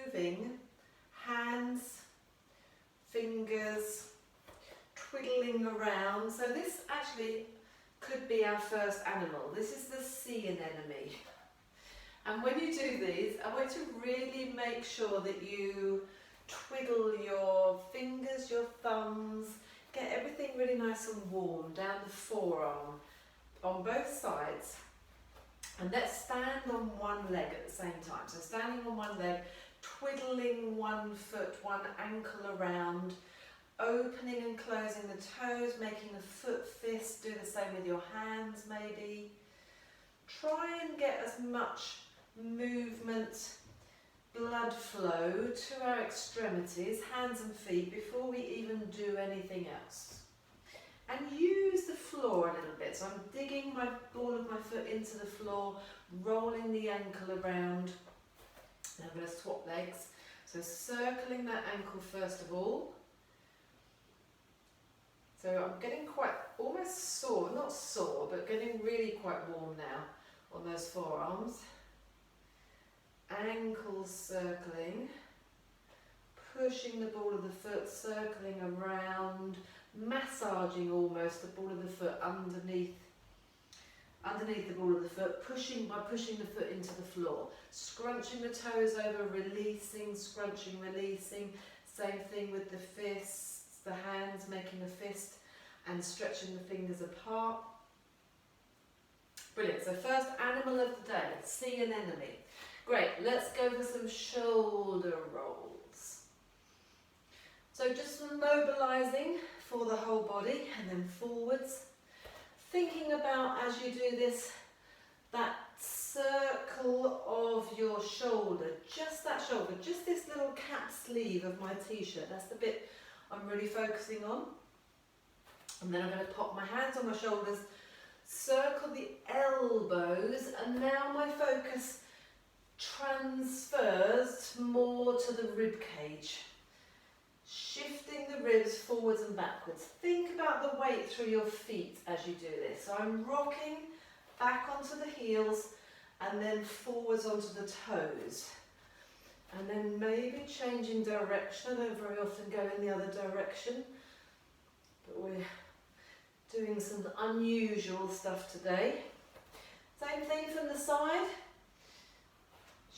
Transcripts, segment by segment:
moving hands, fingers, twiddling around. So this actually could be our first animal. This is the sea anemone. And when you do these, I want you to really make sure that you twiddle your fingers, your thumbs, get everything really nice and warm down the forearm on both sides. And let's stand on one leg at the same time. So standing on one leg, twiddling one foot, one ankle around, opening and closing the toes, making a foot fist. Do the same with your hands maybe. Try and get as much movement, blood flow to our extremities, hands and feet, before we even do anything else. And use the floor a little bit. So I'm digging my ball of my foot into the floor, rolling the ankle around. Now I'm going to swap legs. So circling that ankle first of all. So I'm getting quite almost sore, not sore, but getting really quite warm now on those forearms. Ankles circling, pushing the ball of the foot, circling around, massaging almost the ball of the foot underneath the ball of the foot, by pushing the foot into the floor, scrunching the toes over, releasing, scrunching, releasing. Same thing with the fists, the hands making a fist and stretching the fingers apart. Brilliant. So first animal of the day, sea anemone. Great, let's go for some shoulder rolls. So just some mobilising for the whole body and then forwards. Thinking about, as you do this, that circle of your shoulder, just that shoulder, just this little cap sleeve of my t-shirt. That's the bit I'm really focusing on. And then I'm going to pop my hands on my shoulders, circle the elbows, and now my focus transfers more to the rib cage, shifting the ribs forwards and backwards. Think about the weight through your feet as you do this. So I'm rocking back onto the heels and then forwards onto the toes, and then maybe changing direction. I don't very often go in the other direction, but we're doing some unusual stuff today. Same thing from the side.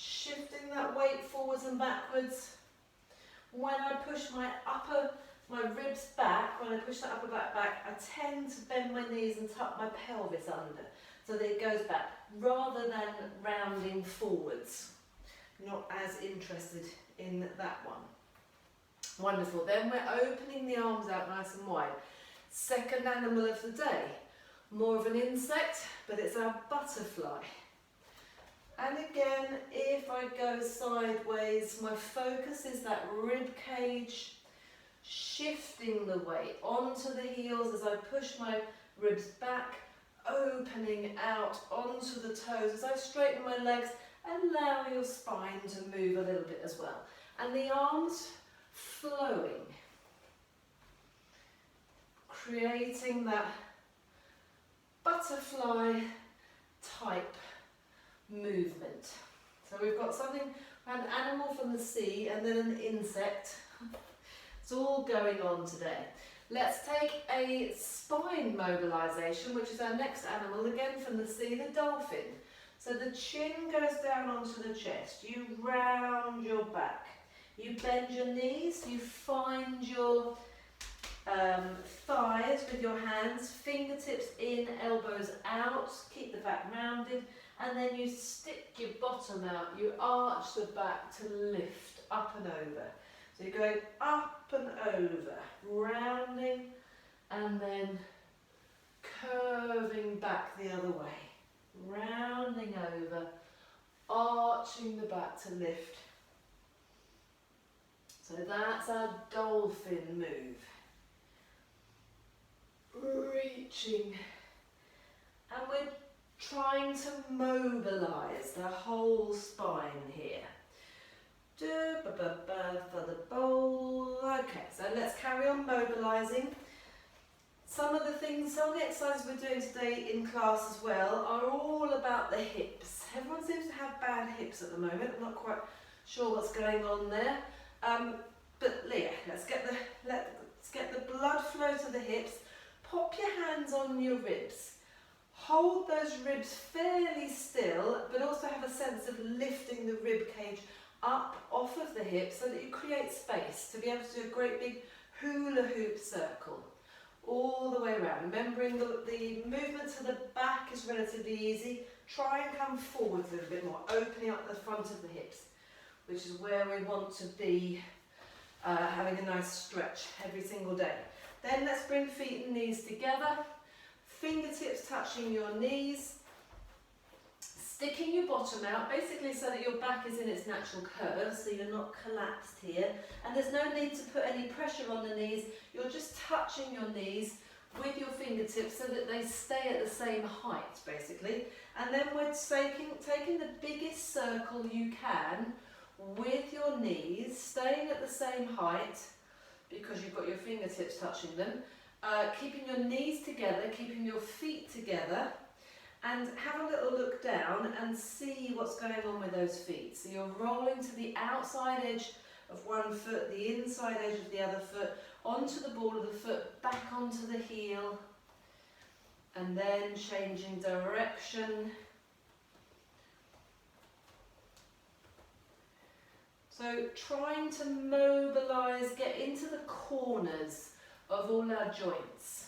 Shifting that weight forwards and backwards. When I push my ribs back, when I push that upper back back, I tend to bend my knees and tuck my pelvis under so that it goes back, rather than rounding forwards. Not as interested in that one. Wonderful. Then we're opening the arms out nice and wide. Second animal of the day. More of an insect, but it's our butterfly. And again, if I go sideways, my focus is that rib cage, shifting the weight onto the heels as I push my ribs back, opening out onto the toes. As I straighten my legs, allow your spine to move a little bit as well. And the arms flowing, creating that butterfly type movement. So we've got something, an animal from the sea and then an insect. It's all going on today. Let's take a spine mobilisation, which is our next animal, again from the sea, the dolphin. So the chin goes down onto the chest, you round your back, you bend your knees, you find your thighs with your hands, fingertips in, elbows out, keep the back rounded, and then you stick your bottom out, you arch the back to lift up and over. So you're going up and over, rounding, and then curving back the other way, rounding over, arching the back to lift. So that's our dolphin move. Reaching, and we're trying to mobilise the whole spine here. For the bowl. Okay, so let's carry on mobilising. Some of the exercises we're doing today in class as well are all about the hips. Everyone seems to have bad hips at the moment. I'm not quite sure what's going on there. But yeah, let's get the blood flow to the hips. Pop your hands on your ribs. Hold those ribs fairly still, but also have a sense of lifting the rib cage up off of the hips so that you create space to be able to do a great big hula hoop circle all the way around. Remembering the movement to the back is relatively easy. Try and come forwards a little bit more, opening up the front of the hips, which is where we want to be having a nice stretch every single day. Then let's bring feet and knees together, fingertips touching your knees, sticking your bottom out, basically so that your back is in its natural curve, so you're not collapsed here. And there's no need to put any pressure on the knees, you're just touching your knees with your fingertips so that they stay at the same height, basically. And then we're taking the biggest circle you can with your knees, staying at the same height because you've got your fingertips touching them, keeping your knees together, keeping your feet together, and have a little look down and see what's going on with those feet. So you're rolling to the outside edge of one foot, the inside edge of the other foot, onto the ball of the foot, back onto the heel, and then changing direction. So trying to mobilise, get into the corners of all our joints.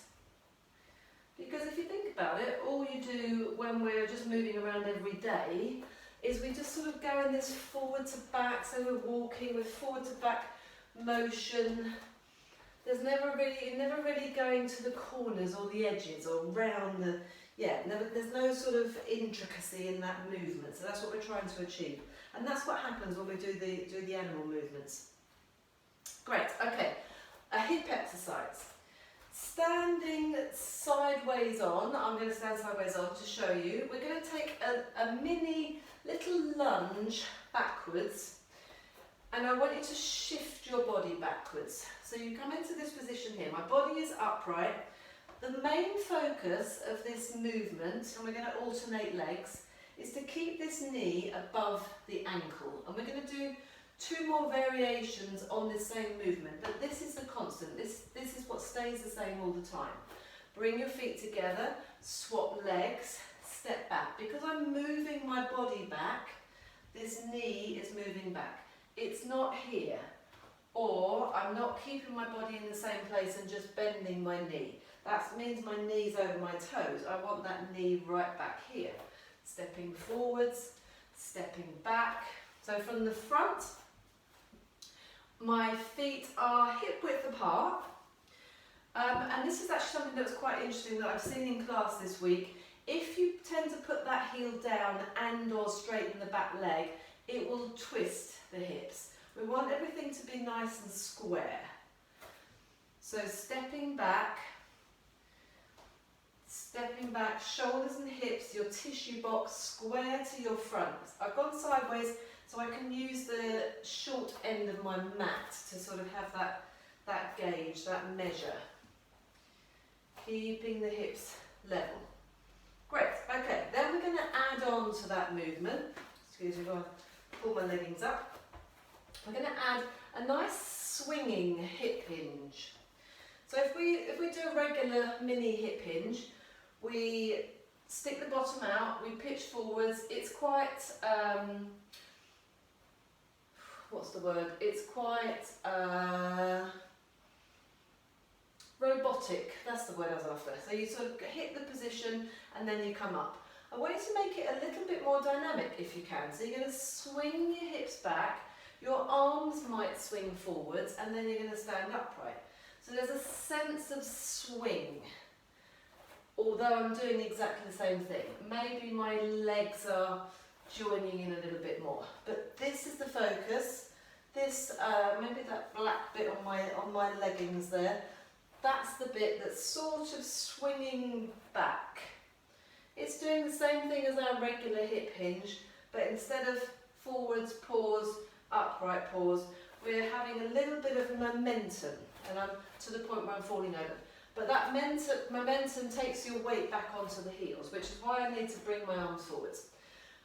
Because if you think about it, all you do when we're just moving around every day is we just sort of go in this forward to back, so we're walking with forward to back motion. There's never really going to the corners or the edges or round the, there's no sort of intricacy in that movement. So that's what we're trying to achieve. And that's what happens when we do the animal movements. Great, okay, a hip exercise. Standing sideways on, I'm going to stand sideways on to show you. We're going to take a mini little lunge backwards, and I want you to shift your body backwards. So you come into this position here, my body is upright. The main focus of this movement, and we're going to alternate legs, is to keep this knee above the ankle. And we're going to do 2 more variations on this same movement, but this is the constant. This is what stays the same all the time. Bring your feet together, swap legs, step back. Because I'm moving my body back, this knee is moving back. It's not here, or I'm not keeping my body in the same place and just bending my knee. That means my knee's over my toes. I want that knee right back here. Stepping forwards, stepping back. So from the front, my feet are hip width apart. And this is actually something that was quite interesting that I've seen in class this week. If you tend to put that heel down and or straighten the back leg, it will twist the hips. We want everything to be nice and square. So stepping back, shoulders and hips, your tissue box square to your front. I've gone sideways so I can use the short end of my mat to sort of have that gauge, that measure. Keeping the hips level. Great, okay, then we're going to add on to that movement. Excuse me, I'll pull my leggings up. We're going to add a nice swinging hip hinge. So if we do a regular mini hip hinge, we stick the bottom out, we pitch forwards. It's quite, what's the word? It's quite robotic, that's the word I was after. So you sort of hit the position and then you come up. I want you to make it a little bit more dynamic if you can. So you're going to swing your hips back, your arms might swing forwards, and then you're going to stand upright. So there's a sense of swing, although I'm doing exactly the same thing. Maybe my legs are joining in a little bit more, but this is the focus. This, maybe that black bit on my leggings there, that's the bit that's sort of swinging back. It's doing the same thing as our regular hip hinge, but instead of forwards, pause, upright, pause, we're having a little bit of momentum, and I'm to the point where I'm falling over. But that momentum takes your weight back onto the heels, which is why I need to bring my arms forwards.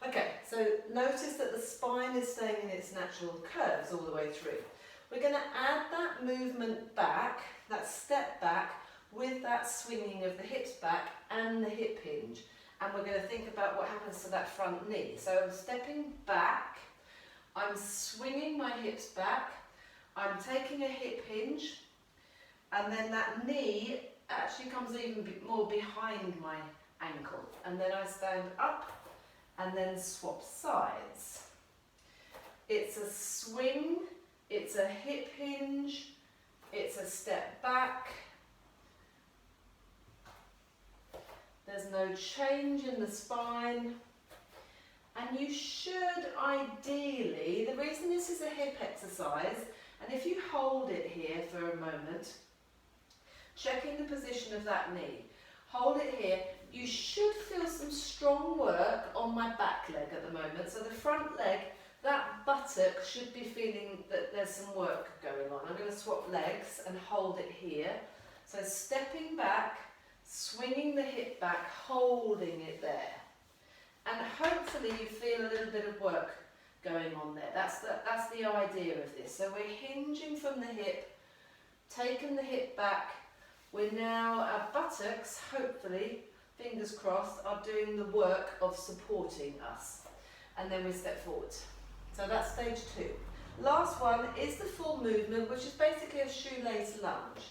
Okay, so notice that the spine is staying in its natural curves all the way through. We're going to add that movement back, that step back, with that swinging of the hips back and the hip hinge. And we're going to think about what happens to that front knee. So I'm stepping back, I'm swinging my hips back, I'm taking a hip hinge, and then that knee actually comes even more behind my ankle. And then I stand up and then swap sides. It's a swing, it's a hip hinge, it's a step back. There's no change in the spine. And you should ideally, the reason this is a hip exercise, and if you hold it here for a moment, checking the position of that knee, hold it here, you should feel some strong work on my back leg at the moment. So the front leg, that buttock should be feeling that there's some work going on. I'm going to swap legs and hold it here. So stepping back, swinging the hip back, holding it there. And hopefully you feel a little bit of work going on there. That's the idea of this. So we're hinging from the hip, taking the hip back. We're now, our buttocks, hopefully, fingers crossed, are doing the work of supporting us. And then we step forward. So that's stage 2. Last one is the full movement, which is basically a shoelace lunge.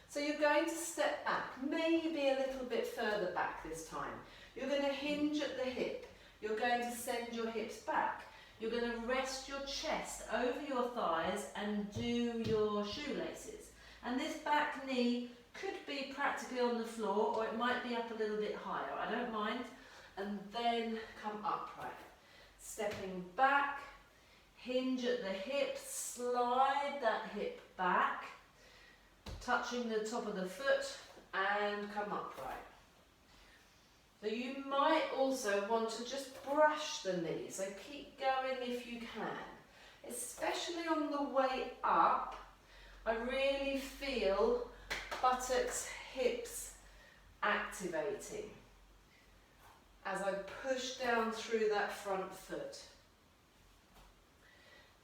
So you're going to step back, maybe a little bit further back this time. You're going to hinge at the hip. You're going to send your hips back. You're going to rest your chest over your thighs and do your shoelaces. And this back knee could be practically on the floor, or it might be up a little bit higher. I don't mind. And then come upright. Stepping back, hinge at the hip, slide that hip back, touching the top of the foot, and come upright. So you might also want to just brush the knee, so keep going if you can. Especially on the way up, I really feel buttocks, hips activating as I push down through that front foot.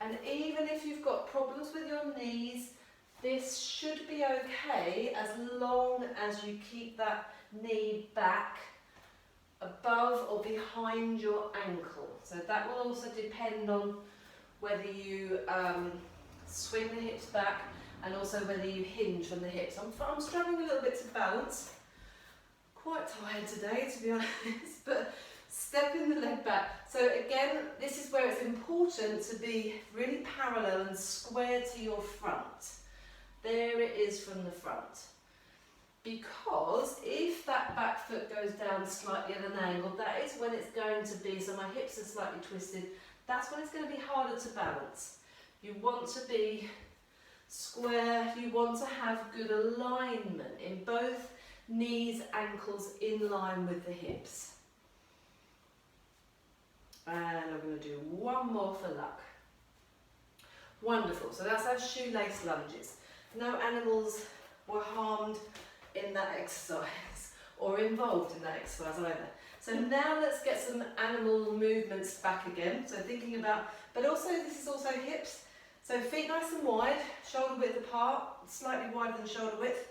And even if you've got problems with your knees, this should be okay as long as you keep that knee back above or behind your ankle. So that will also depend on whether you swing the hips back and also whether you hinge from the hips. I'm struggling a little bit to balance. Quite tired today, to be honest, but stepping the leg back. So again, this is where it's important to be really parallel and square to your front. There it is from the front. Because if that back foot goes down slightly at an angle, that is when it's going to be, so my hips are slightly twisted, that's when it's going to be harder to balance. You want to be square, you want to have good alignment in both knees, ankles in line with the hips. And I'm going to do one more for luck. Wonderful, so that's our shoelace lunges. No animals were harmed in that exercise or involved in that exercise either. So now let's get some animal movements back again. So thinking about, but also this is also hips. So feet nice and wide, shoulder width apart, slightly wider than shoulder width.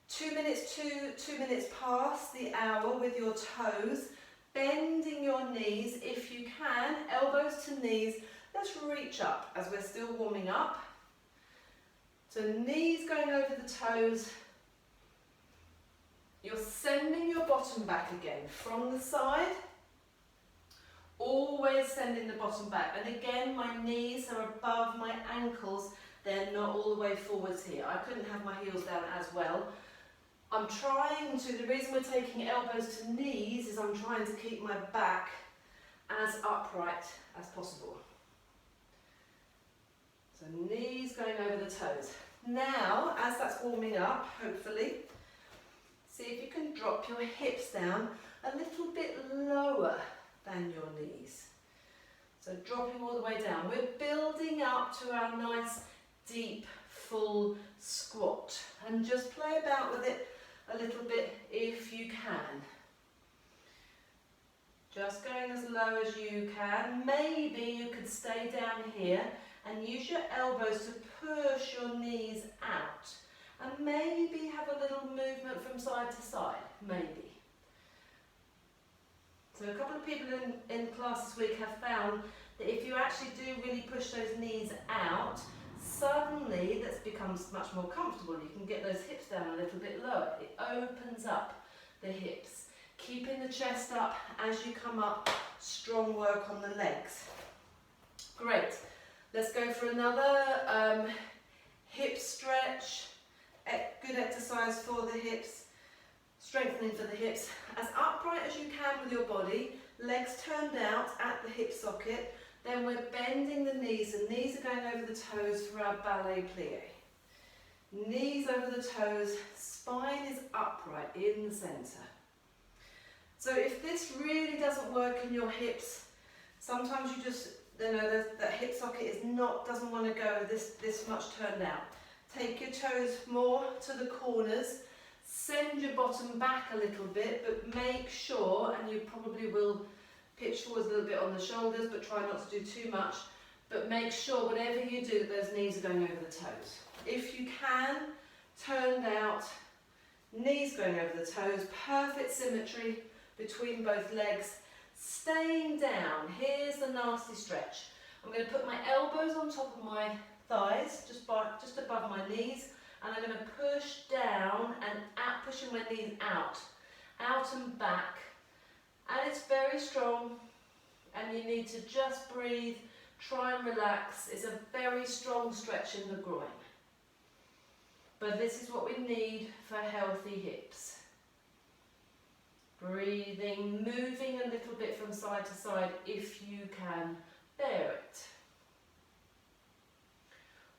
2 minutes to 2 minutes past the hour with your toes, bending your knees if you can, elbows to knees. Let's reach up as we're still warming up. So knees going over the toes. You're sending your bottom back again from the side. Always sending the bottom back. And again, my knees are above my ankles. They're not all the way forwards here. I couldn't have my heels down as well. I'm trying to, the reason we're taking elbows to knees is I'm trying to keep my back as upright as possible. So knees going over the toes. Now, as that's warming up, hopefully, see if you can drop your hips down a little bit lower than your knees. So dropping all the way down. We're building up to our nice, deep, full squat. And just play about with it a little bit if you can. Just going as low as you can. Maybe you could stay down here and use your elbows to push your knees out. And maybe have a little movement from side to side, maybe. So a couple of people in class this week have found that if you actually do really push those knees out, suddenly that becomes much more comfortable. You can get those hips down a little bit lower. It opens up the hips. Keeping the chest up as you come up, strong work on the legs. Great. Let's go for another hip stretch. Good exercise for the hips. Strengthening for the hips. As upright as you can with your body, legs turned out at the hip socket. Then we're bending the knees. The knees are going over the toes for our ballet plie. Knees over the toes, spine is upright in the centre. So if this really doesn't work in your hips, sometimes you just, that hip socket doesn't want to go this much turned out. Take your toes more to the corners, send your bottom back a little bit, but make sure, and you probably will pitch forwards a little bit on the shoulders, but try not to do too much, but make sure whatever you do, that those knees are going over the toes. If you can, turned out, knees going over the toes, perfect symmetry between both legs, staying down. Here's the nasty stretch. I'm going to put my elbows on top of my thighs, just above my knees, and I'm going to push down and pushing my knees out and back. And it's very strong, and you need to just breathe, try and relax. It's a very strong stretch in the groin. But this is what we need for healthy hips. Breathing, moving a little bit from side to side if you can bear it.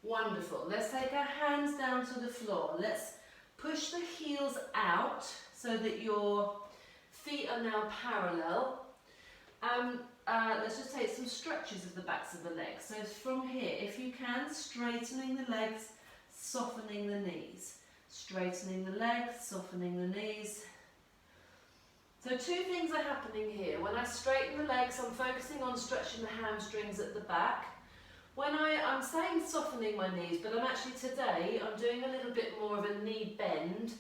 Wonderful. Let's take our hands down to the floor. Let's push the heels out so that your feet are now parallel. Let's just take some stretches of the backs of the legs. So from here, if you can, straightening the legs, softening the knees. Straightening the legs, softening the knees. So two things are happening here. When I straighten the legs, I'm focusing on stretching the hamstrings at the back. When I'm saying softening my knees, but today I'm doing a little bit more of a knee bend,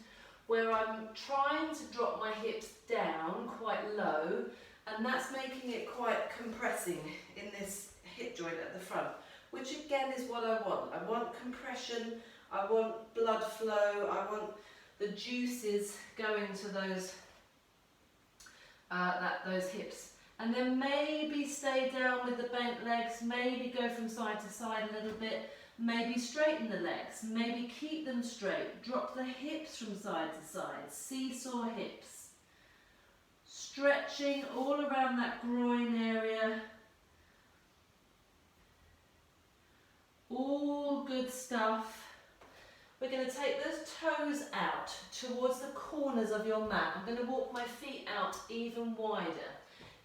where I'm trying to drop my hips down quite low, and that's making it quite compressing in this hip joint at the front, which again is what I want. I want compression, I want blood flow, I want the juices going to those hips. And then maybe stay down with the bent legs, maybe go from side to side a little bit, maybe straighten the legs, maybe keep them straight, drop the hips from side to side, seesaw hips. Stretching all around that groin area. All good stuff. We're going to take those toes out towards the corners of your mat. I'm going to walk my feet out even wider.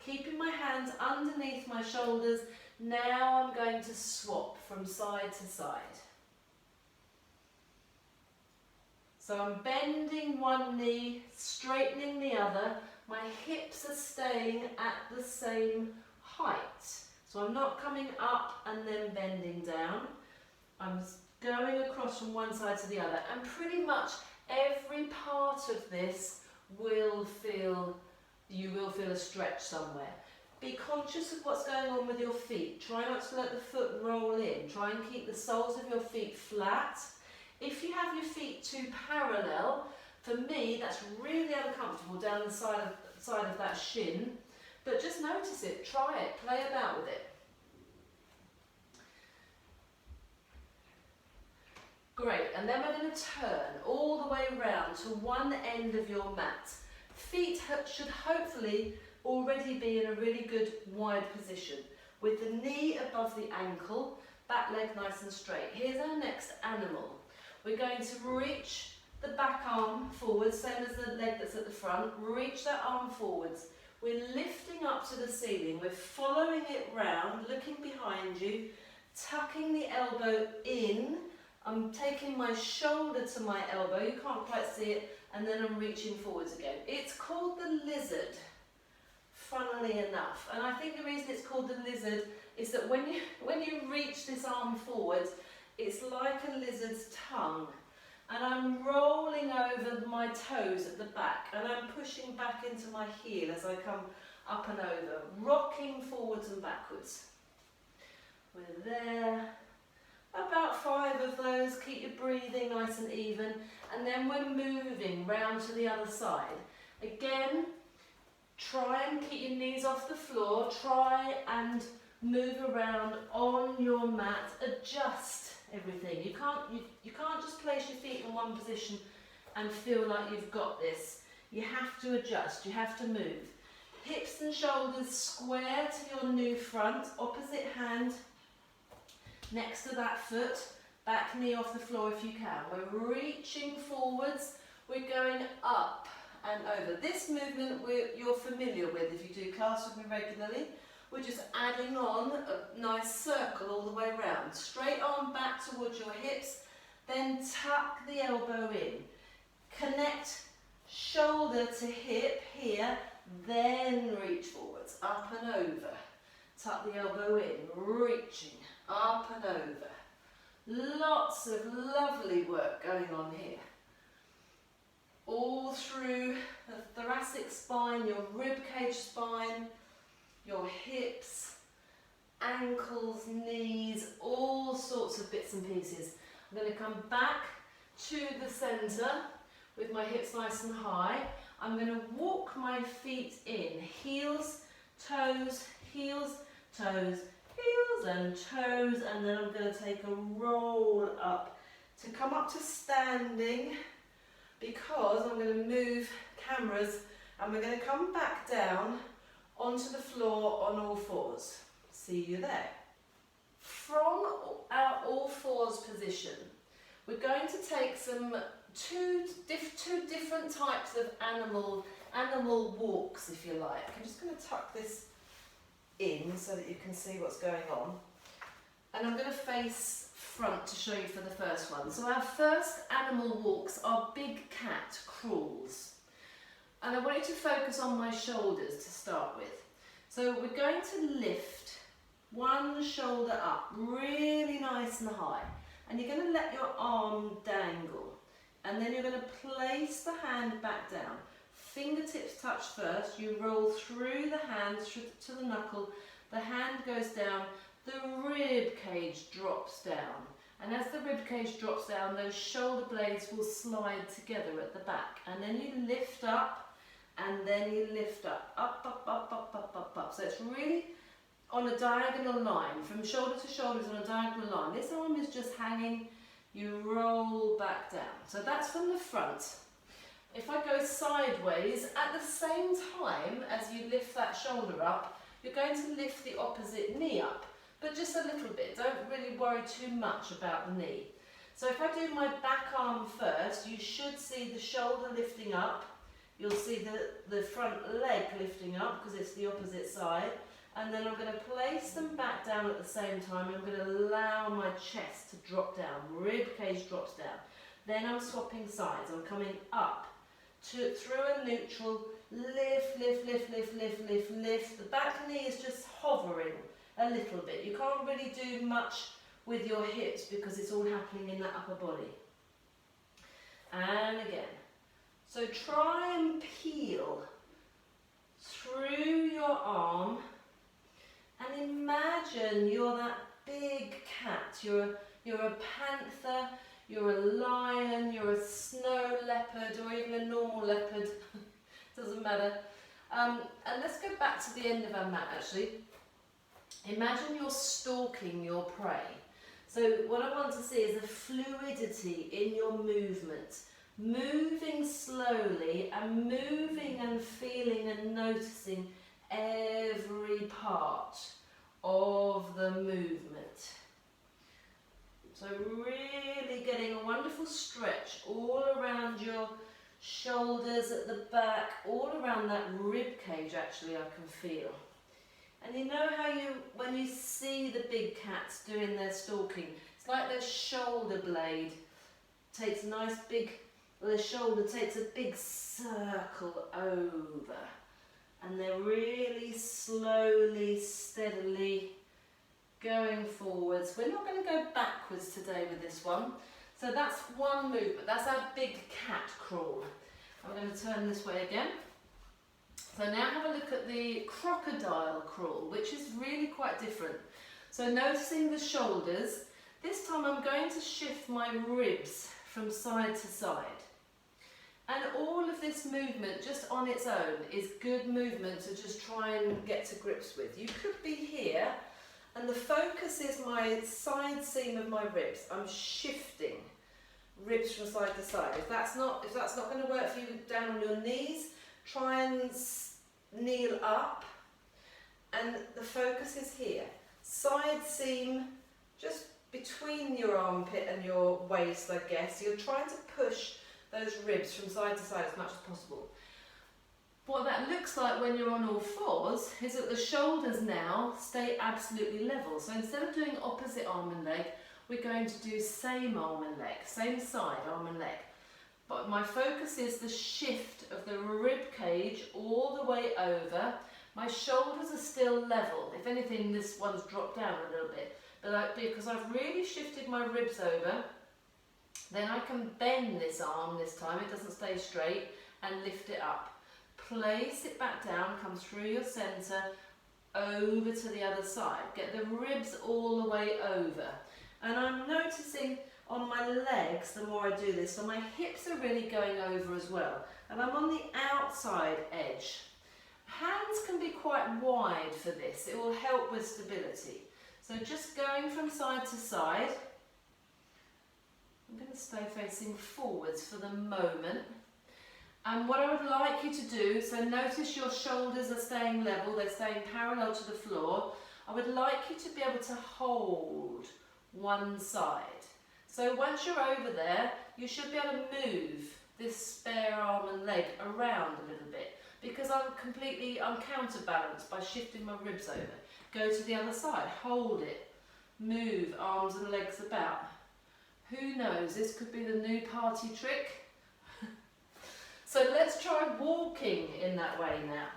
Keeping my hands underneath my shoulders. Now I'm going to swap from side to side. So I'm bending one knee, straightening the other. My hips are staying at the same height. So I'm not coming up and then bending down. I'm going across from one side to the other, and pretty much every part of this you will feel a stretch somewhere. Be conscious of what's going on with your feet. Try not to let the foot roll in. Try and keep the soles of your feet flat. If you have your feet too parallel, for me that's really uncomfortable down the side of that shin, but just notice it, try it, play about with it. Great, and then we're going to turn all the way around to one end of your mat. Feet should hopefully already be in a really good wide position, with the knee above the ankle, back leg nice and straight. Here's our next animal. We're going to reach the back arm forwards, same as the leg that's at the front. Reach that arm forwards. We're lifting up to the ceiling. We're following it round, looking behind you, tucking the elbow in. I'm taking my shoulder to my elbow, you can't quite see it, and then I'm reaching forwards again. It's called the lizard. funnily enough. And I think the reason it's called the lizard is that when you reach this arm forward, it's like a lizard's tongue. And I'm rolling over my toes at the back, and I'm pushing back into my heel as I come up and over, rocking forwards and backwards. We're there. About 5 of those. Keep your breathing nice and even. And then we're moving round to the other side. Again, try and keep your knees off the floor. Try and move around on your mat. Adjust everything. You can't just place your feet in one position and feel like you've got this. You have to adjust. You have to move. Hips and shoulders square to your new front. Opposite hand next to that foot, back knee off the floor if you can. We're reaching forwards, we're going up and over. This movement you're familiar with if you do class with me regularly. We're just adding on a nice circle all the way around. Straight arm back towards your hips, then tuck the elbow in. Connect shoulder to hip here, then reach forwards, up and over. Tuck the elbow in, reaching. Up and over. Lots of lovely work going on here. All through the thoracic spine, your ribcage spine, your hips, ankles, knees, all sorts of bits and pieces. I'm going to come back to the centre with my hips nice and high. I'm going to walk my feet in, heels, toes, heels, toes, heels and toes, and then I'm going to take a roll up to come up to standing, because I'm going to move cameras and we're going to come back down onto the floor on all fours. See you there. From our all fours position, we're going to take two different types of animal walks, if you like. I'm just going to tuck this in so that you can see what's going on, and I'm going to face front to show you for the first one. So our first animal walks are big cat crawls, and I want you to focus on my shoulders to start with. So we're going to lift one shoulder up really nice and high, and you're going to let your arm dangle, and then you're going to place the hand back down. Fingertips touch first, you roll through the hand to the knuckle, the hand goes down, the rib cage drops down, and as the rib cage drops down, those shoulder blades will slide together at the back, and then you lift up, and then you lift up, up, up, up, up, up, up, up. So it's really on a diagonal line, from shoulder to shoulder is on a diagonal line. This arm is just hanging, you roll back down. So that's from the front. If I go sideways, at the same time as you lift that shoulder up, you're going to lift the opposite knee up, but just a little bit. Don't really worry too much about the knee. So if I do my back arm first, you should see the shoulder lifting up. You'll see the front leg lifting up because it's the opposite side. And then I'm going to place them back down at the same time. I'm going to allow my chest to drop down. Rib cage drops down. Then I'm swapping sides. I'm coming up through a neutral, lift, lift, lift, lift, lift, lift, lift. The back knee is just hovering a little bit. You can't really do much with your hips because it's all happening in the upper body. And again. So try and peel through your arm and imagine you're that big cat. You're a panther, you're a lion, you're a snow leopard, or even a normal leopard. Doesn't matter. And let's go back to the end of our mat actually. Imagine you're stalking your prey. So what I want to see is a fluidity in your movement. Moving slowly and moving and feeling and noticing every part of the movement. So really getting a wonderful stretch all around your shoulders at the back, all around that rib cage actually I can feel. And you know how when you see the big cats doing their stalking, it's like their shoulder blade takes a nice big, the shoulder takes a big circle over. and they're really slowly, steadily going forwards. We're not going to go backwards today with this one. So that's one movement. That's our big cat crawl. I'm going to turn this way again. So now have a look at the crocodile crawl, which is really quite different. So noticing the shoulders, this time I'm going to shift my ribs from side to side. And all of this movement just on its own is good movement to just try and get to grips with. You could be here, and the focus is my side seam of my ribs. I'm shifting ribs from side to side. If that's not going to work for you, down on your knees, try and kneel up, and the focus is here. Side seam just between your armpit and your waist, I guess. You're trying to push those ribs from side to side as much as possible. What that looks like when you're on all fours is that the shoulders now stay absolutely level. So instead of doing opposite arm and leg, we're going to do same arm and leg, same side, arm and leg. But my focus is the shift of the rib cage all the way over. My shoulders are still level. If anything, this one's dropped down a little bit. But because I've really shifted my ribs over, then I can bend this arm this time, it doesn't stay straight, and lift it up. Place it back down, come through your centre, over to the other side. Get the ribs all the way over. And I'm noticing on my legs, the more I do this, so my hips are really going over as well. And I'm on the outside edge. Hands can be quite wide for this. It will help with stability. So just going from side to side. I'm going to stay facing forwards for the moment. And what I would like you to do, so notice your shoulders are staying level, they're staying parallel to the floor. I would like you to be able to hold one side. So once you're over there, you should be able to move this spare arm and leg around a little bit, because I'm counterbalanced by shifting my ribs over. Go to the other side, hold it, move arms and legs about. Who knows, this could be the new party trick. So let's try walking in that way now.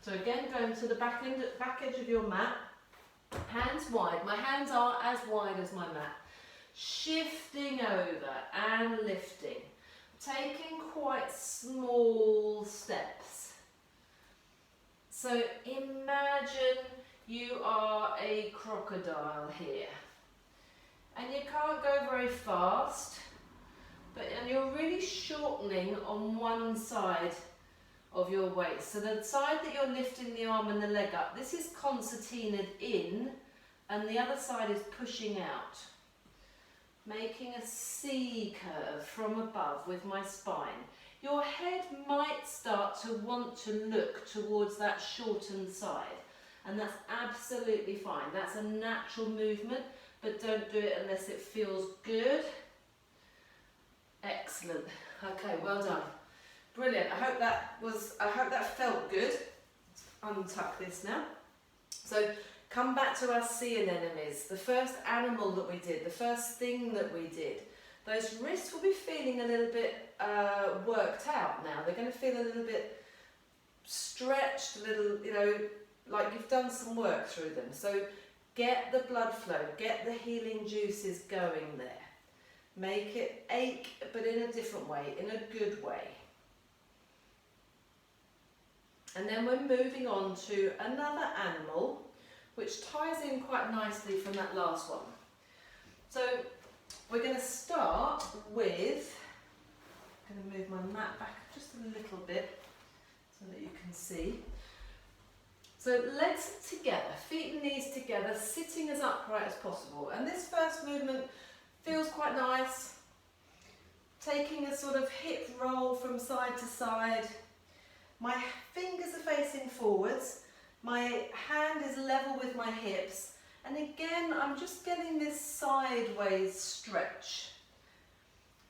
So again, going to the back edge of your mat, hands wide. My hands are as wide as my mat. Shifting over and lifting. Taking quite small steps. So imagine you are a crocodile here. And you can't go very fast, and you're really shortening on one side of your waist. So the side that you're lifting the arm and the leg up, this is concertinaed in, and the other side is pushing out. Making a C curve from above with my spine. Your head might start to want to look towards that shortened side, and that's absolutely fine. That's a natural movement, but don't do it unless it feels good. Excellent. Okay, well done. Brilliant. I hope that felt good. Let's untuck this now. So come back to our sea anemones. The first animal that we did, the first thing that we did. Those wrists will be feeling a little bit worked out now. They're going to feel a little bit stretched, a little, like you've done some work through them. So get the blood flow, get the healing juices going there. Make it ache, but in a different way, in a good way. And then we're moving on to another animal, which ties in quite nicely from that last one. So we're going to start with, I'm going to move my mat back just a little bit so that you can see. So legs together, feet and knees together, sitting as upright as possible. And this first movement feels quite nice. Taking a sort of hip roll from side to side. My fingers are facing forwards. My hand is level with my hips. And again, I'm just getting this sideways stretch.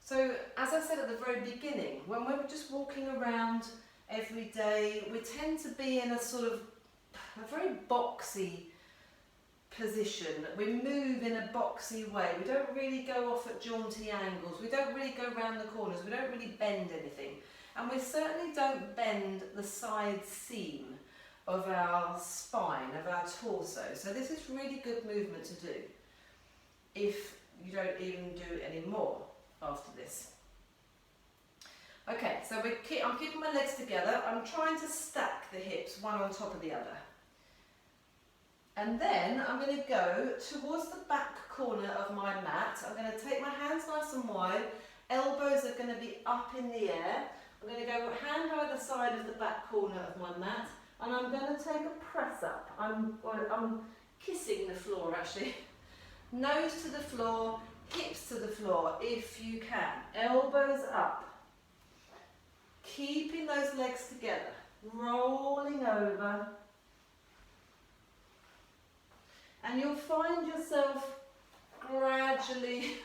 So as I said at the very beginning, when we're just walking around every day, we tend to be in a sort of a very boxy position. We move in a boxy way. We don't really go off at jaunty angles. We don't really go round the corners. We don't really bend anything. And we certainly don't bend the side seam of our spine, of our torso. So this is really good movement to do if you don't even do any more after this. Okay, so I'm keeping my legs together. I'm trying to stack the hips one on top of the other. And then I'm going to go towards the back corner of my mat. I'm going to take my hands nice and wide. Elbows are going to be up in the air. I'm going to go hand either side of the back corner of my mat. And I'm going to take a press up. I'm kissing the floor actually. Nose to the floor, hips to the floor if you can. Elbows up. Keeping those legs together. Rolling over. And you'll find yourself gradually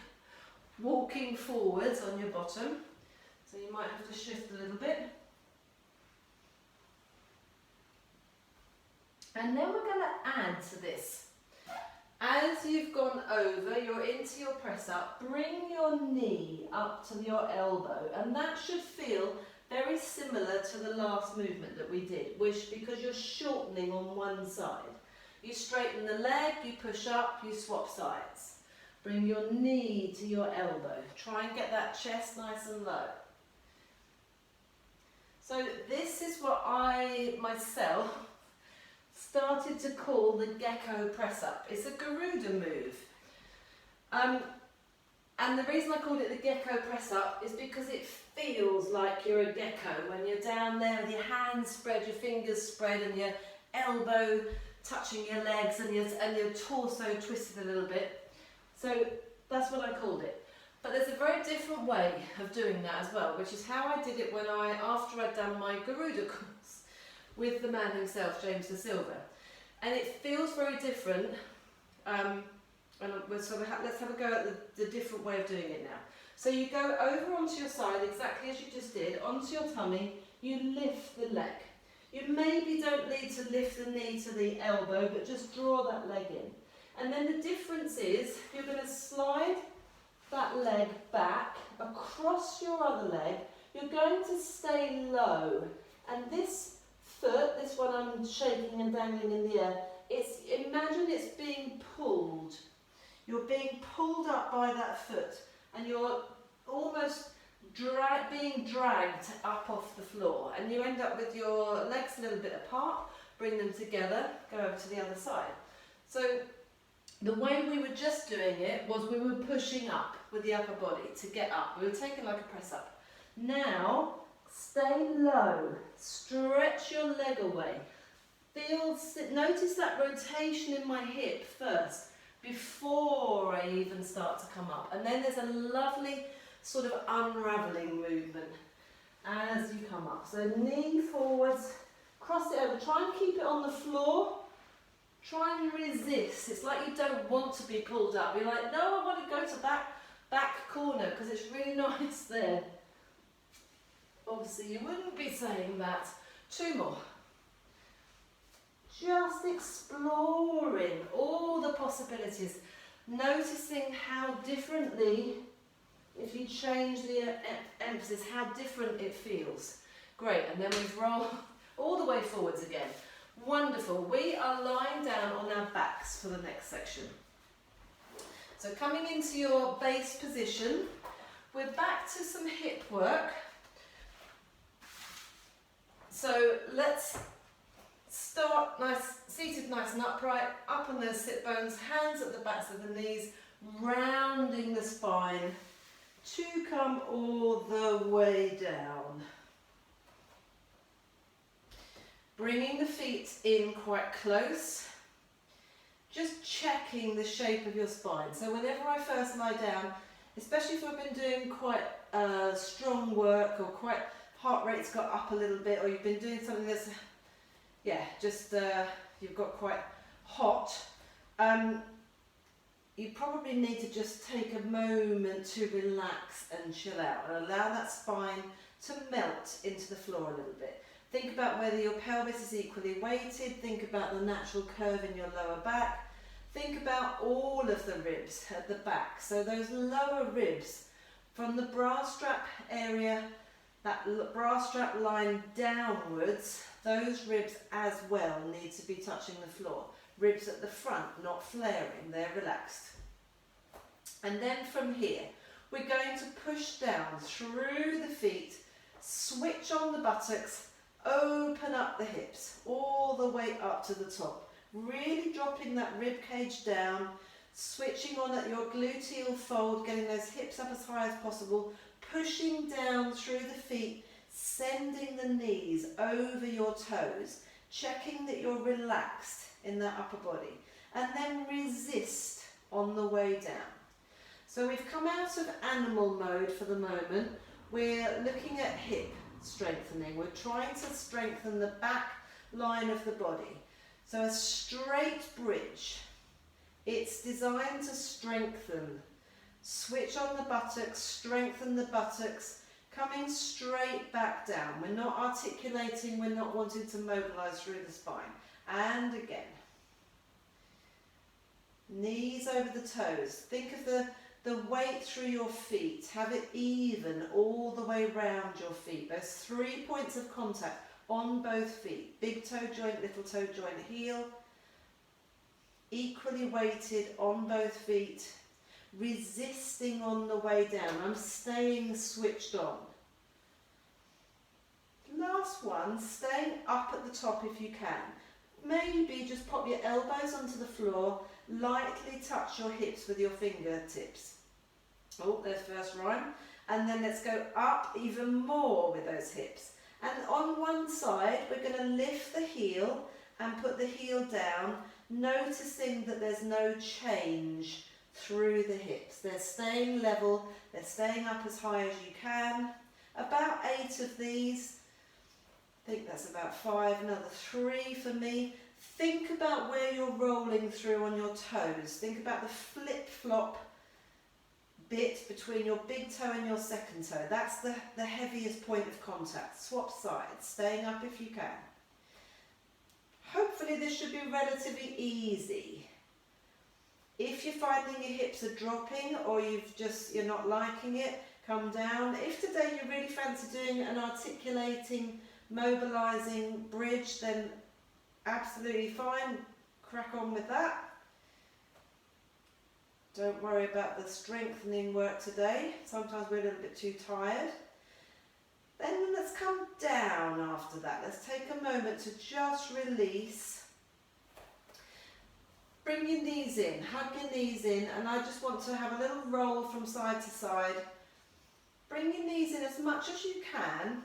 walking forwards on your bottom. So you might have to shift a little bit. And then we're going to add to this. As you've gone over, you're into your press up, bring your knee up to your elbow, and that should feel very similar to the last movement that we did, because you're shortening on one side. You straighten the leg, you push up, you swap sides. Bring your knee to your elbow. Try and get that chest nice and low. So this is what I myself started to call the Gecko press up. It's a Garuda move. And the reason I called it the Gecko press up is because it feels like you're a gecko when you're down there with your hands spread, your fingers spread, and your elbow touching your legs and your torso twisted a little bit. So that's what I called it. But there's a very different way of doing that as well, which is how I did it after I'd done my Garuda course with the man himself, James de Silva. And it feels very different. Let's have a go at the different way of doing it now. So you go over onto your side, exactly as you just did, onto your tummy, you lift the leg. You maybe don't need to lift the knee to the elbow, but just draw that leg in. And then the difference is, you're going to slide that leg back across your other leg. You're going to stay low. And this foot, this one I'm shaking and dangling in the air, imagine it's being pulled. You're being pulled up by that foot, and you're almost being dragged up off the floor, and you end up with your legs a little bit apart, bring them together, go over to the other side. So the way we were just doing it was we were pushing up with the upper body to get up. We were taking like a press up. Now, stay low, stretch your leg away. Notice that rotation in my hip first, before I even start to come up. And then there's a lovely sort of unravelling movement as you come up. So knee forwards, cross it over, try and keep it on the floor. Try and resist. It's like you don't want to be pulled up. You're like, no, I want to go to that back corner because it's really nice there. Obviously you wouldn't be saying that. 2 more. Just exploring all the possibilities, noticing how differently, if you change the emphasis, how different it feels. Great, and then we roll all the way forwards again. Wonderful. We are lying down on our backs for the next section. So coming into your base position, we're back to some hip work. So let's start seated nice and upright, up on those sit bones, hands at the backs of the knees, rounding the spine to come all the way down. Bringing the feet in quite close, just checking the shape of your spine. So whenever I first lie down, especially if I've been doing quite strong work or quite heart rate's got up a little bit, or you've been doing something that's, you've got quite hot, you probably need to just take a moment to relax and chill out and allow that spine to melt into the floor a little bit. Think about whether your pelvis is equally weighted, think about the natural curve in your lower back, think about all of the ribs at the back. So those lower ribs from the bra strap area that bra strap line downwards, those ribs as well need to be touching the floor. Ribs at the front, not flaring, they're relaxed. And then from here, we're going to push down through the feet, switch on the buttocks, open up the hips, all the way up to the top. Really dropping that rib cage down, switching on at your gluteal fold, getting those hips up as high as possible, pushing down through the feet, sending the knees over your toes, checking that you're relaxed in that upper body, and then resist on the way down. So we've come out of animal mode for the moment. We're looking at hip strengthening. We're trying to strengthen the back line of the body. So a straight bridge. It's designed to strengthen. Switch on the buttocks, strengthen the buttocks, coming straight back down. We're not articulating, we're not wanting to mobilise through the spine. And again. Knees over the toes. Think of the weight through your feet. Have it even all the way round your feet. Those 3 points of contact on both feet. Big toe joint, little toe joint, heel. Equally weighted on both feet. Resisting on the way down. I'm staying switched on. Last one, staying up at the top if you can. Maybe just pop your elbows onto the floor, lightly touch your hips with your fingertips. Oh, there's first rhyme. And then let's go up even more with those hips. And on one side, we're going to lift the heel and put the heel down, noticing that there's no change through the hips. They're staying level, they're staying up as high as you can. About 8 of these. I think that's about 5, another 3 for me. Think about where you're rolling through on your toes. Think about the flip-flop bit between your big toe and your second toe. That's the heaviest point of contact. Swap sides, staying up if you can. Hopefully this should be relatively easy. If you're finding your hips are dropping or you're not liking it, come down. If today you really fancy doing an articulating, mobilising bridge, then absolutely fine, crack on with that. Don't worry about the strengthening work today. Sometimes we're a little bit too tired. Then let's come down after that. Let's take a moment to just release. Bring your knees in, hug your knees in, and I just want to have a little roll from side to side. Bring your knees in as much as you can.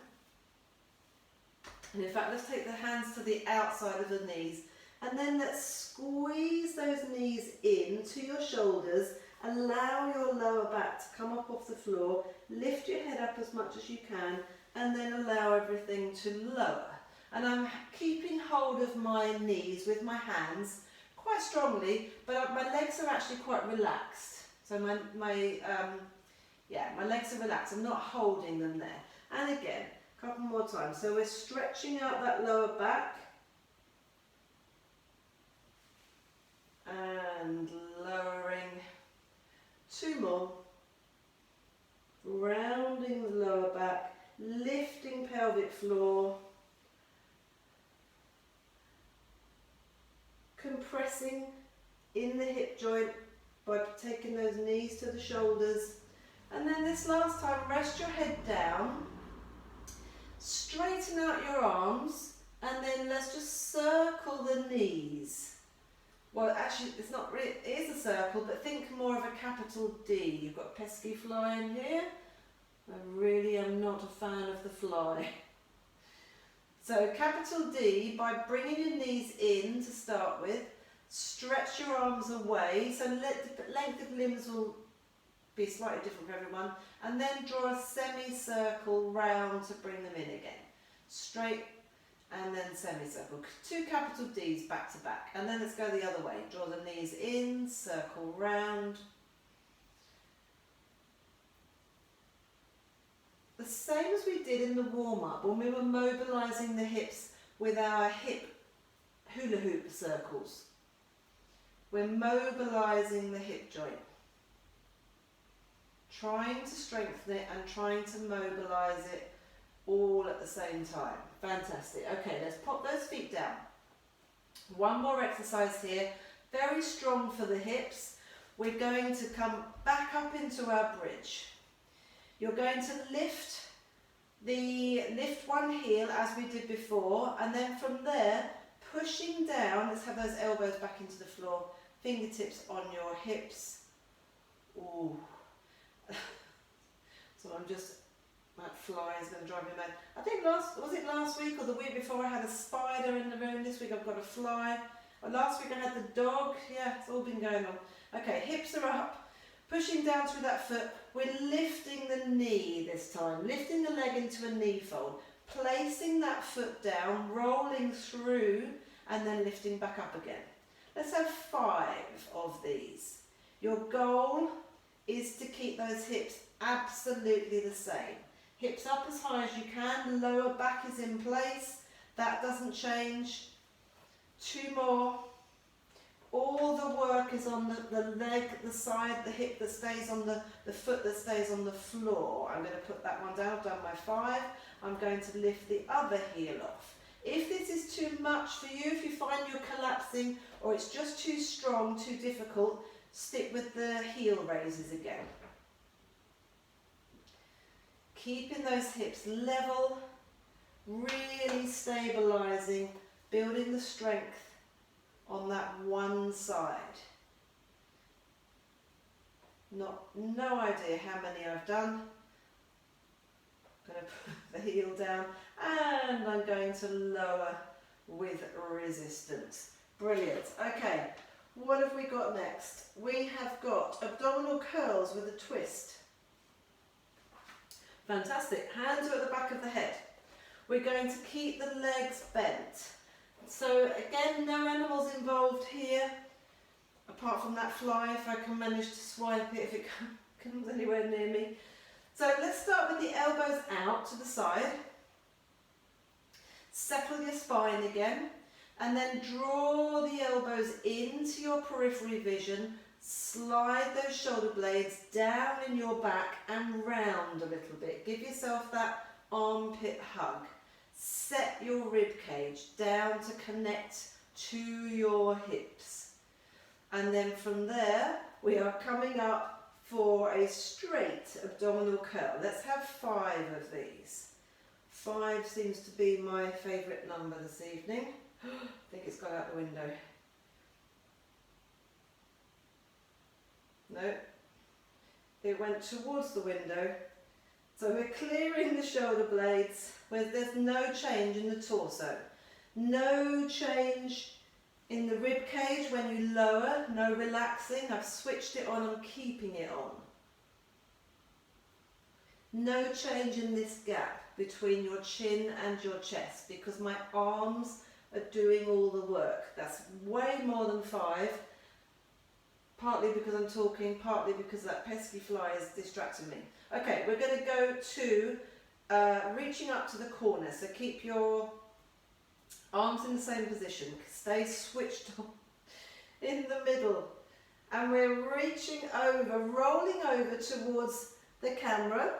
And in fact, let's take the hands to the outside of the knees. And then let's squeeze those knees into your shoulders. Allow your lower back to come up off the floor. Lift your head up as much as you can. And then allow everything to lower. And I'm keeping hold of my knees with my hands quite strongly, but my legs are actually quite relaxed. So my legs are relaxed. I'm not holding them there. And again, a couple more times. So we're stretching out that lower back. And lowering. 2 more. Rounding the lower back. Lifting pelvic floor. Compressing in the hip joint by taking those knees to the shoulders. And then this last time, rest your head down, straighten out your arms, and then let's just circle the knees. Well, actually, it's not really, it is a circle, but think more of a capital D. You've got pesky fly in here. I really am not a fan of the fly. So capital D, by bringing your knees in to start with, stretch your arms away, so length of limbs will be slightly different for everyone, and then draw a semicircle round to bring them in again. Straight and then semicircle. 2 capital Ds back to back, and then let's go the other way. Draw the knees in, circle round. The same as we did in the warm-up when we were mobilising the hips with our hip hula hoop circles. We're mobilising the hip joint, trying to strengthen it and trying to mobilise it all at the same time. Fantastic. Okay, let's pop those feet down. One more exercise here, very strong for the hips. We're going to come back up into our bridge. You're going to lift one heel as we did before, and then from there, pushing down, let's have those elbows back into the floor, fingertips on your hips. Ooh. So I'm just, that fly is going to drive me mad. I think was it last week or the week before I had a spider in the room? This week I've got a fly. Or last week I had the dog. Yeah, it's all been going on. Okay, hips are up, pushing down through that foot. We're lifting the knee this time, lifting the leg into a knee fold, placing that foot down, rolling through, and then lifting back up again. Let's have 5 of these. Your goal is to keep those hips absolutely the same. Hips up as high as you can, lower back is in place, that doesn't change. 2 more. All the work is on the leg, the side, the hip that stays on the foot that stays on the floor. I'm going to put that one down, I've done my 5. I'm going to lift the other heel off. If this is too much for you, if you find you're collapsing or it's just too strong, too difficult, stick with the heel raises again. Keeping those hips level, really stabilising, building the strength on that one side. No idea how many I've done. I'm going to put the heel down and I'm going to lower with resistance. Brilliant. Okay, what have we got next? We have got abdominal curls with a twist. Fantastic. Hands are at the back of the head. We're going to keep the legs bent. So again, no animals involved here, apart from that fly, if I can manage to swipe it if it comes anywhere near me. So let's start with the elbows out to the side. Settle your spine again, and then draw the elbows into your periphery vision. Slide those shoulder blades down in your back and round a little bit. Give yourself that armpit hug. Set your rib cage down to connect to your hips. And then from there, we are coming up for a straight abdominal curl. Let's have 5 of these. 5 seems to be my favourite number this evening. I think it's gone out the window. No, it went towards the window. So we're clearing the shoulder blades where there's no change in the torso. No change in the rib cage when you lower, no relaxing. I've switched it on, I'm keeping it on. No change in this gap between your chin and your chest because my arms are doing all the work. That's way more than 5. Partly because I'm talking, partly because that pesky fly is distracting me. Okay, we're going to go to reaching up to the corner. So keep your arms in the same position. Stay switched on in the middle. And we're reaching over, rolling over towards the camera.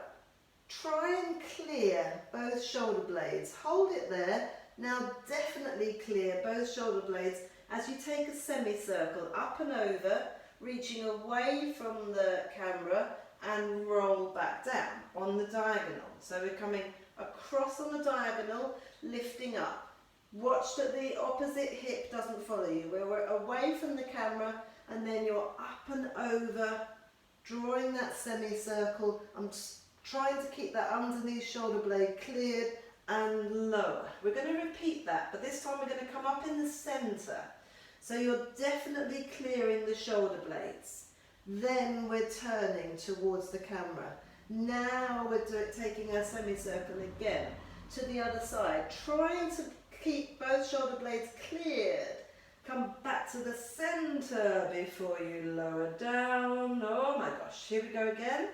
Try and clear both shoulder blades. Hold it there. Now definitely clear both shoulder blades as you take a semicircle up and over, reaching away from the camera and roll back down on the diagonal. So we're coming across on the diagonal, lifting up. Watch that the opposite hip doesn't follow you. We're away from the camera and then you're up and over, drawing that semicircle. I'm trying to keep that underneath shoulder blade cleared and lower. We're going to repeat that, but this time we're going to come up in the centre. So you're definitely clearing the shoulder blades. Then we're turning towards the camera. Now we're taking our semicircle again to the other side, trying to keep both shoulder blades cleared. Come back to the centre before you lower down. Oh my gosh, here we go again.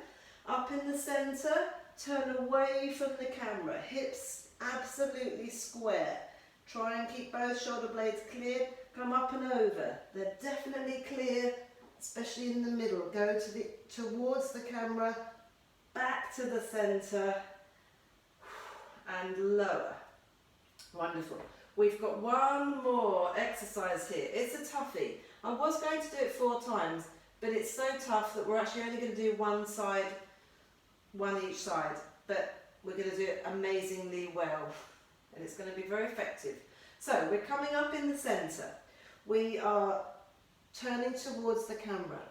Up in the centre, turn away from the camera, hips absolutely square. Try and keep both shoulder blades cleared. Come up and over. They're definitely clear, especially in the middle. Go towards the camera, back to the centre, and lower. Wonderful. We've got one more exercise here. It's a toughie. I was going to do it 4 times, but it's so tough that we're actually only going to do one side, one each side, but we're going to do it amazingly well, and it's going to be very effective. So we're coming up in the centre. We are turning towards the camera.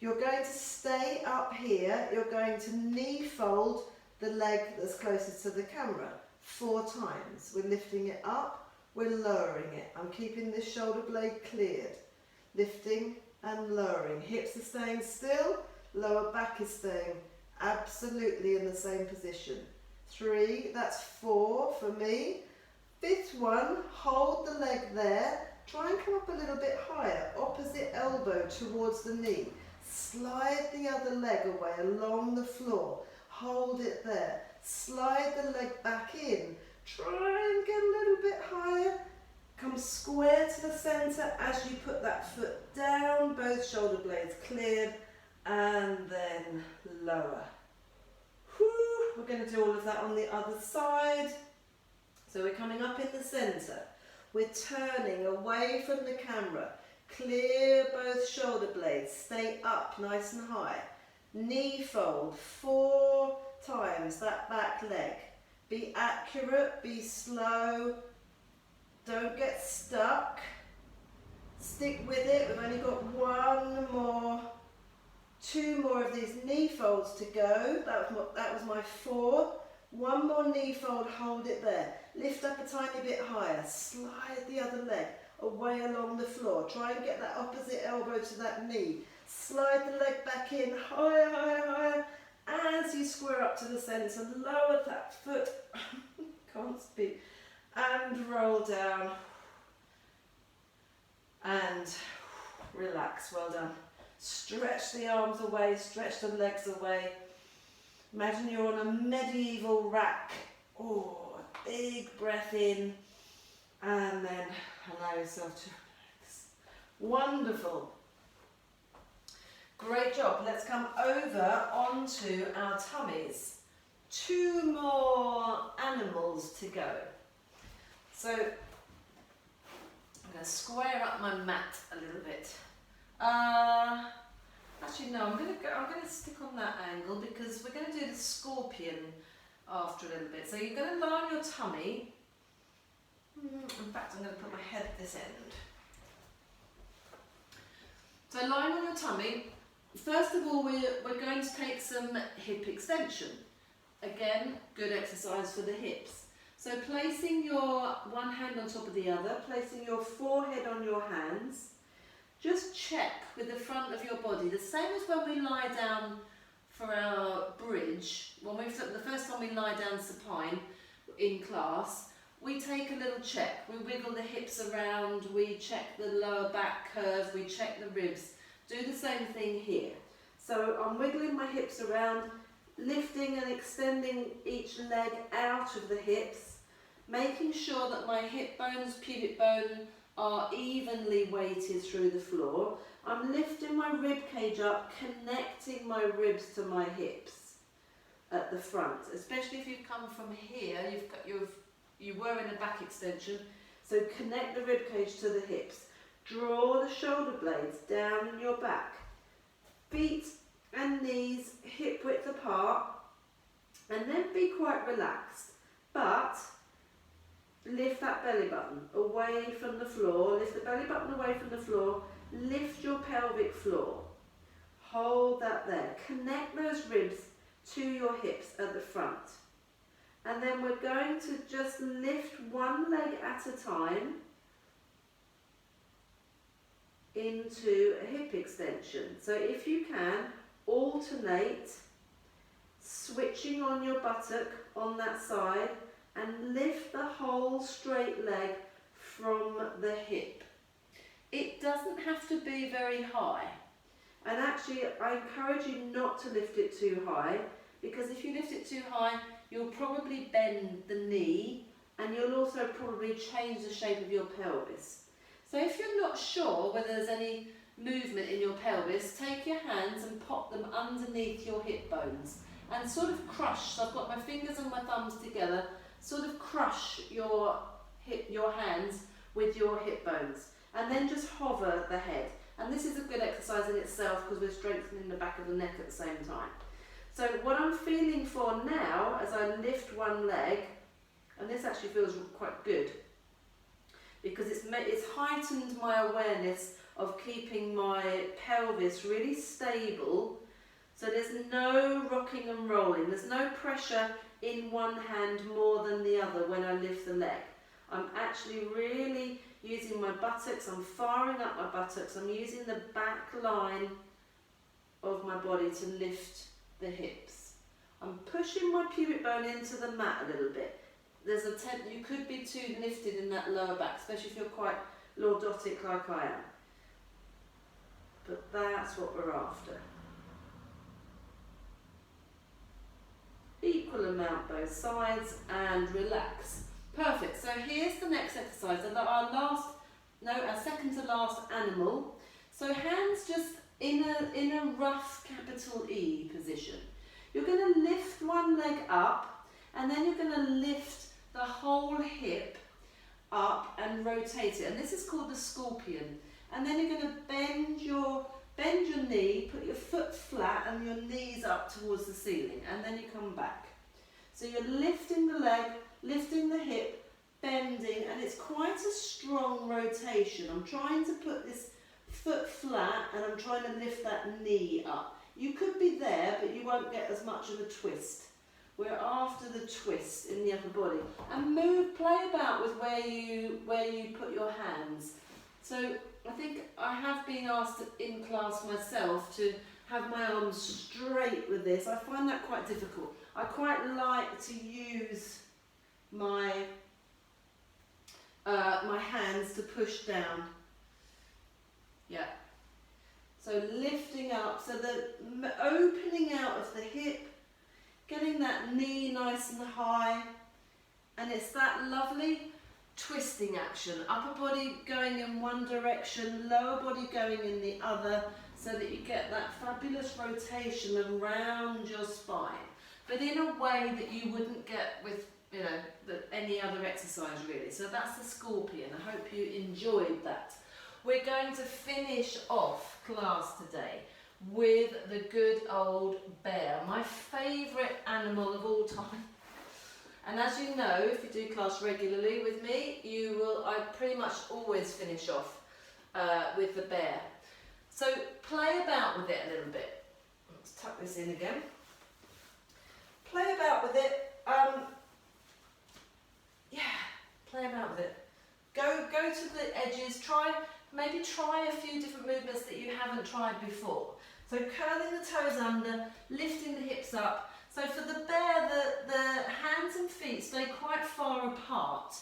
You're going to stay up here. You're going to knee fold the leg that's closest to the camera 4 times. We're lifting it up, we're lowering it. I'm keeping this shoulder blade cleared. Lifting and lowering. Hips are staying still, lower back is staying absolutely in the same position. 3, that's 4 for me. 5th one, hold the leg there. Try and come up a little bit higher, opposite elbow towards the knee. Slide the other leg away along the floor. Hold it there. Slide the leg back in. Try and get a little bit higher. Come square to the centre as you put that foot down, both shoulder blades cleared, and then lower. Whew. We're going to do all of that on the other side. So we're coming up in the centre. We're turning away from the camera. Clear both shoulder blades. Stay up nice and high. Knee fold 4 times that back leg. Be accurate, be slow. Don't get stuck. Stick with it. We've only got 1 more, 2 more of these knee folds to go. That was my 4. 1 more knee fold, hold it there. Lift up a tiny bit higher. Slide the other leg away along the floor. Try and get that opposite elbow to that knee. Slide the leg back in, higher, higher, higher. As you square up to the centre, lower that foot. Can't speak. And roll down. And relax, well done. Stretch the arms away, stretch the legs away. Imagine you're on a medieval rack. Oh, a big breath in, and then allow yourself to relax. Wonderful. Great job. Let's come over onto our tummies. 2 more animals to go. So I'm going to square up my mat a little bit. Actually, no, I'm going to stick on that angle because we're going to do the scorpion after a little bit. So you're going to lie on your tummy. In fact, I'm going to put my head at this end. So lying on your tummy, first of all, we're going to take some hip extension. Again, good exercise for the hips. So placing your one hand on top of the other, placing your forehead on your hands. Just check with the front of your body, the same as when we lie down for our bridge. The first time we lie down supine in class, we take a little check. We wiggle the hips around, we check the lower back curve, we check the ribs. Do the same thing here. So I'm wiggling my hips around, lifting and extending each leg out of the hips, making sure that my hip bones, pubic bone, are evenly weighted through the floor. I'm lifting my rib cage up, connecting my ribs to my hips at the front. Especially if you come from here, you were in a back extension, so connect the rib cage to the hips. Draw the shoulder blades down in your back. Feet and knees hip width apart, and then be quite relaxed. But lift that belly button away from the floor. Lift the belly button away from the floor. Lift your pelvic floor. Hold that there. Connect those ribs to your hips at the front. And then we're going to just lift one leg at a time into a hip extension. So if you can, alternate switching on your buttock on that side and lift the whole straight leg from the hip. It doesn't have to be very high, and actually I encourage you not to lift it too high, because if you lift it too high you'll probably bend the knee and you'll also probably change the shape of your pelvis. So if you're not sure whether there's any movement in your pelvis, take your hands and pop them underneath your hip bones and sort of crush. So I've got my fingers and my thumbs together sort of crush your hands with your hip bones, and then just hover the head. And this is a good exercise in itself because we're strengthening the back of the neck at the same time. So what I'm feeling for now, as I lift one leg, and this actually feels quite good, because it's heightened my awareness of keeping my pelvis really stable. So there's no rocking and rolling, there's no pressure in one hand more than the other when I lift the leg. I'm actually really using my buttocks, I'm firing up my buttocks, I'm using the back line of my body to lift the hips. I'm pushing my pubic bone into the mat a little bit. There's a you could be too lifted in that lower back, especially if you're quite lordotic like I am. But that's what we're after. Equal amount both sides, and relax. Perfect. So here's the next exercise, our second to last animal. So hands just in a rough capital E position. You're going to lift one leg up, and then you're going to lift the whole hip up and rotate it. And this is called the scorpion. And then you're going to bend your knee, put your foot flat and your knees up towards the ceiling, and then you come back. So you're lifting the leg, lifting the hip, bending, and it's quite a strong rotation. I'm trying to put this foot flat and I'm trying to lift that knee up. You could be there, but you won't get as much of a twist. We're after the twist in the upper body. And play about with where you put your hands. So I think I have been asked in class myself to have my arms straight with this. I find that quite difficult. I quite like to use my hands to push down. Yeah. So lifting up, so the opening out of the hip, getting that knee nice and high, and it's that lovely twisting action. Upper body going in one direction, lower body going in the other, so that you get that fabulous rotation around your spine, but in a way that you wouldn't get with any other exercise really. So that's the scorpion. I hope you enjoyed that. We're going to finish off class today with the good old bear, my favourite animal of all time. And as you know, if you do class regularly with me, I pretty much always finish off with the bear. So play about with it a little bit. Let's tuck this in again. Play about with it. Play about with it. Go to the edges. Maybe try a few different movements that you haven't tried before. So curling the toes under, lifting the hips up. So for the bear, the hands and feet stay quite far apart.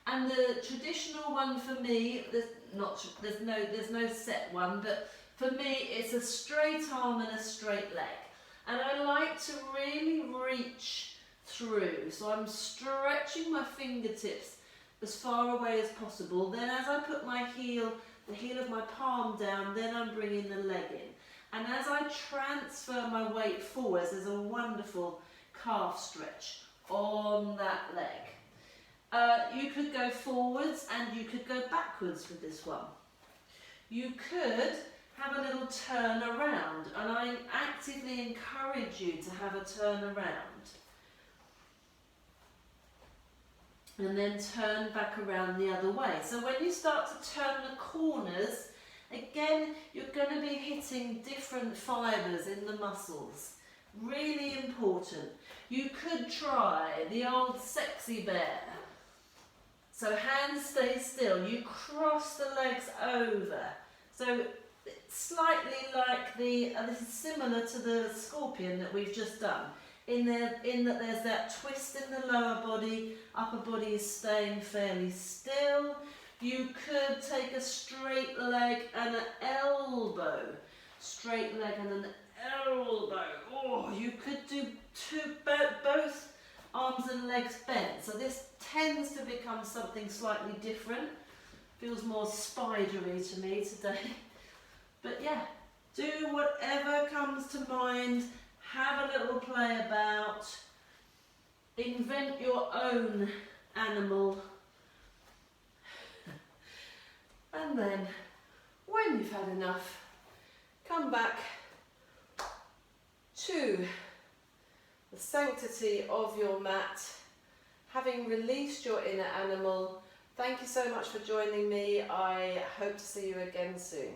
And the traditional one for me, there's no set one, but for me it's a straight arm and a straight leg. And I like to really reach through. So I'm stretching my fingertips as far away as possible. Then as I put the heel of my palm down, then I'm bringing the leg in. And as I transfer my weight forwards, there's a wonderful calf stretch on that leg. You could go forwards and you could go backwards with this one. You could have a little turn around, and I actively encourage you to have a turn around. And then turn back around the other way. So when you start to turn the corners, again, you're going to be hitting different fibres in the muscles. Really important. You could try the old sexy bear. So hands stay still. You cross the legs over. So it's slightly like this is similar to the scorpion that we've just done. In that there's that twist in the lower body, upper body is staying fairly still. You could take a straight leg and an elbow. Straight leg and an elbow. Oh, you could do both arms and legs bent. So this tends to become something slightly different. Feels more spidery to me today. But yeah, do whatever comes to mind. Have a little play about. Invent your own animal. And then, when you've had enough, come back to the sanctity of your mat, having released your inner animal. Thank you so much for joining me. I hope to see you again soon.